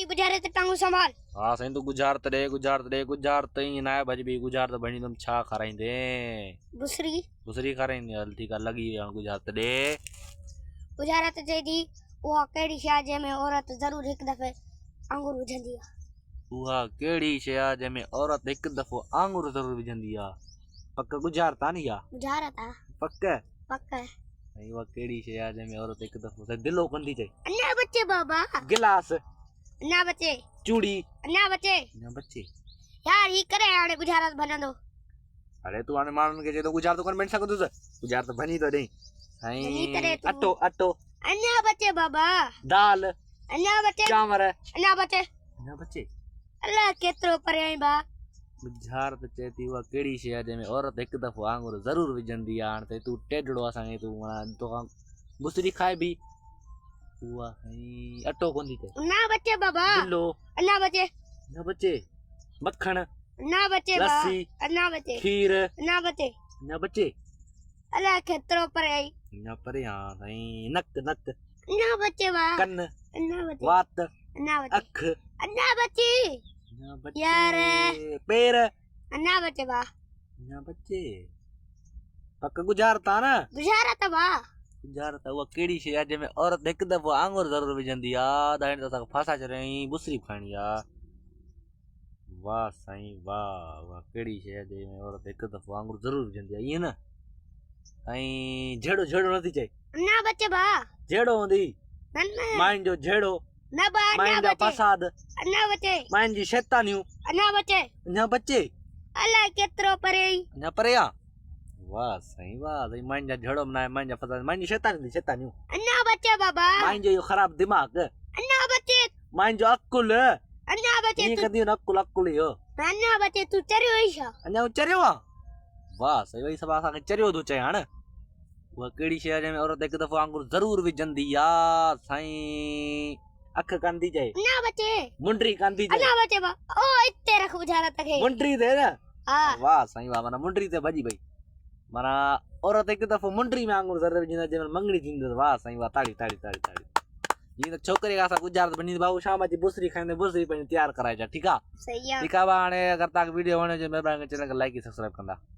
की गुजारे ते टांगू संभाल। हाँ साईं, तू गुजारत ही ना है भजी भी गुजारत बनी तुम छा खाराइंदे बुसरी दूसरी खाराइंदे हल ठीक है लगी गुजारत दे गुजारत जेदी वो केड़ी शय जे में औरत जरूर एक दफे अंगूर विझंदी आ। उहा केड़ी शय आ जंहिंमें औरत हिकु दफ़ो आंगूर ज़रूर विझंदी आ। पक गुजारत आ नी या गुजारत आ पक पक्का है। ऐं उहा कहिड़ी शइ आहे जंहिंमें औरत हिकु दफ़ो दिलो कंदी चई अन्ना बच्चे बाबा गिलास अन्ना बच्चे चूड़ी अन्ना बच्चे न बचे यार ही करे हाणे गुजारत बनंदो। अरे तू हाणे माण्हुनि खे चए थो गुज़ार थो करे बणी सघंदुसि गुज़ार त बनी थो ॾेई बनी करे साईं तू अटो अटो अन्ना बच्चे बाबा दाल अन्ना बच्चे चांवर अन्ना बच्चे न बचे अल्लाह केतिरो परे आई बा। गुज़ार त चए थी उहा कहिड़ी शइ आहे जंहिंमें औरत हिकु दफ़ो आंगुर ज़रूरु विझंदी आहे। हाणे त तूं टेडड़ो असांखे तूं तोखां बुसरी खाए बि उहा साईं अटो कोन्दी चए अन्ना बच्चे बाबा दिलो अन्ना बच्चे न बचे मक्खण अन्ना बच्चे बा लस्सी अन्ना बच्चे खीर अन्ना बच्चे न बचे अल्लाह केतिरो परे आई न परे हाँ साईं नक नक अन्ना बच्चे बा कन अन्ना बच्चे वात अन्ना बच्चे अख अन्ना बच्चे न बचे यार पैर अन्ना बच्चे बा न बचे पक गुजारता न गुजारत बा गुजारता उहा कहिड़ी शइ आहे जंहिंमें औरत हिकु दफ़ो आंगुर ज़रूरु विझंदी आहे त हाणे त असांखे फासा चढ़ियईं बुसरी खाइणी आहे। वाह साईं वाह उहा कहिड़ी शइ आहे जंहिंमें औरत हिकु दफ़ो आंगुर ज़रूरु विझंदी आहे ईअं न साईं झेड़ो झेड़ो नथी चए अन्ना बच्चे बा झेड़ो हूंदी नन्ना माइन जो झेड़ो न बा अन्ना माइन जा बच्चे फसाद अन्ना बच्चे माइन जी शैतानियूं अन्ना बच्चे न बचे अल्लाह केतिरो परे आई न परे आ वाह साईं माइन जा झेड़ो बनाए माइन जा फसाद माइन जी शैतानियूं अन्ना बच्चे बाबा माइन जो इहो ख़राब दिमाग़ अन्ना बच्चे माइन जो अकुल अन्ना बच्चे ईअं तू कंदियूं अकुल अकुल इहो अन्ना बच्चे तू चरियो ई छा अञा चरियो आहे वाह साईं वरी सभु असांखे चरियो थो चए हाणे उहा कहिड़ी शइ आहे जंहिंमें औरत हिकु दफ़ो आंगुर ज़रूरु विझंदी आहे साईं अख कांदी चए अन्ना बच्चे मुंडरी कांदी चए अन्ना बच्चे बा ओ इते रख गुजारत खे मुंडरी ते न हां वाह साईं वाह माना मुंडरी ते भॼी पई माना औरत हिकु दफ़ो मुंडरी में आंगुर ज़रूरु विझंदी जंहिंमहिल मंगणी थींदी वाह साईं वाह ताड़ी ताड़ी ताड़ी ताड़ी जीअं त छोकिरे खां असां गुजारत बनी भाऊ शाम जी बुसरी खाईंदे बुसरी पंहिंजी तयारु कराइजां ठीकु आहे सही आहे। ठीकु आहे भाउ हाणे अगरि तव्हांखे वीडियो वणे हुजे महिरबानी करे चैनल खे लाइक ऐं सब्सक्राइब कंदा।